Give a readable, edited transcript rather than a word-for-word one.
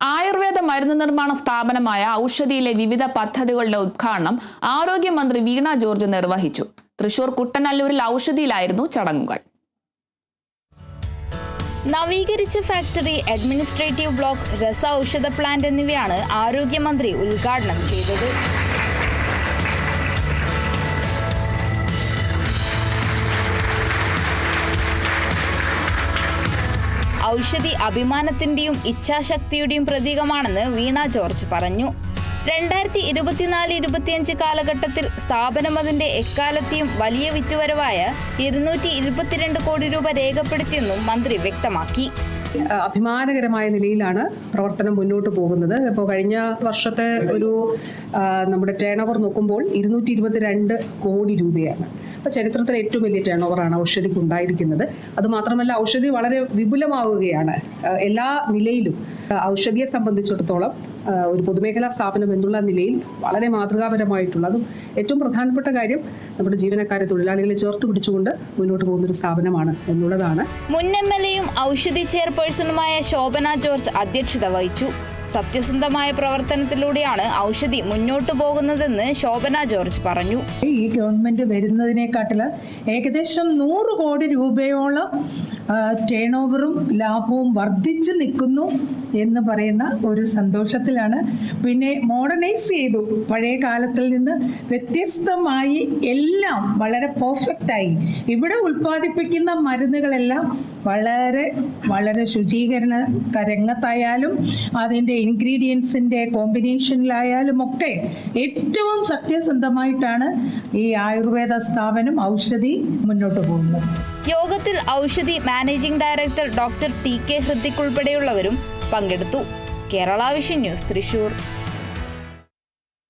ആയുർവേദ മരുന്ന് നിർമ്മാണ സ്ഥാപനമായ ഔഷധിയിലെ വിവിധ പദ്ധതികളുടെ ഉദ്ഘാടനം ആരോഗ്യമന്ത്രി വീണ ജോർജ് നിർവഹിച്ചു. തൃശൂർ കുട്ടനല്ലൂരിൽ ഔഷധിയിലായിരുന്നു ചടങ്ങുകൾ. നവീകരിച്ച ഫാക്ടറി, അഡ്മിനിസ്ട്രേറ്റീവ് ബ്ലോക്ക്, രസ ഔഷധ പ്ലാന്റ് എന്നിവയാണ് ആരോഗ്യമന്ത്രി ഉദ്ഘാടനം ചെയ്തത്. ഔഷധി അഭിമാനത്തിന്റെയും ഇച്ഛാശക്തിയുടെയും പ്രതീകമാണെന്ന് വീണ ജോർജ് പറഞ്ഞു. 2024-25 കാലഘട്ടത്തിൽ സ്ഥാപനം അതിന്റെ എക്കാലത്തെയും വലിയ വിറ്റുവരവായ 222 കോടി രൂപ രേഖപ്പെടുത്തിയെന്നും മന്ത്രി വ്യക്തമാക്കി. അഭിമാനകരമായ നിലയിലാണ് പ്രവർത്തനം മുന്നോട്ട് പോകുന്നത്. ഇപ്പോൾ കഴിഞ്ഞ വർഷത്തെ നമ്മുടെ ടേൺ ഓവർ നോക്കുമ്പോൾ 222 കോടി രൂപയാണ്. അപ്പോൾ ചരിത്രത്തിലെ ഏറ്റവും വലിയ ടേൺ ഓവറാണ് ഔഷധിക്ക് ഉണ്ടായിരിക്കുന്നത്. അതുമാത്രമല്ല, ഔഷധി വളരെ വിപുലമാവുകയാണ് എല്ലാ നിലയിലും. ഔഷധിയെ സംബന്ധിച്ചിടത്തോളം ഒരു പൊതുമേഖലാ സ്ഥാപനം എന്നുള്ള നിലയിൽ വളരെ മാതൃകാപരമായിട്ടുള്ളതും ഏറ്റവും പ്രധാനപ്പെട്ട കാര്യം നമ്മുടെ ജീവനക്കാരെ, തൊഴിലാളികളെ ചേർത്ത് പിടിച്ചുകൊണ്ട് മുന്നോട്ട് പോകുന്നൊരു സ്ഥാപനമാണ് എന്നുള്ളതാണ്. മുൻ MLA-യും ഔഷധി ചെയർപേഴ്സണുമായ ശോഭന ജോർജ് അധ്യക്ഷത വഹിച്ചു. സത്യസന്ധമായ പ്രവർത്തനത്തിലൂടെയാണ് ഔഷധി മുന്നോട്ടു പോകുന്നതെന്ന് ശോഭന ജോർജ് പറഞ്ഞു. ഈ ഗവൺമെന്റ് വരുന്നതിനെക്കാട്ടിൽ ഏകദേശം 100 കോടി രൂപയോളം ടേൺ ഓവറും ലാഭവും വർദ്ധിച്ചു നിൽക്കുന്നു എന്ന് പറയുന്ന ഒരു സന്തോഷത്തിലാണ്. പിന്നെ മോഡേണൈസ് ചെയ്തു, പഴയ കാലത്തിൽ നിന്ന് വ്യത്യസ്തമായി എല്ലാം വളരെ പെർഫെക്റ്റായി. ഇവിടെ ഉൽപ്പാദിപ്പിക്കുന്ന മരുന്നുകളെല്ലാം വളരെ വളരെ ശുചീകരണ രംഗത്തായാലും അതിൻ്റെ ഇൻഗ്രീഡിയൻസിൻ്റെ കോമ്പിനേഷനിലായാലും ഒക്കെ ഏറ്റവും സത്യസന്ധമായിട്ടാണ് ഈ ആയുർവേദ സ്ഥാപനം ഔഷധി മുന്നോട്ട് പോകുന്നത്. യോഗത്തിൽ Oushadhi managing director doctor TK Hrithik ഉൾപ്പെടെയുള്ളവരും പങ്കെടുത്തു. Kerala vision news, Thrissur.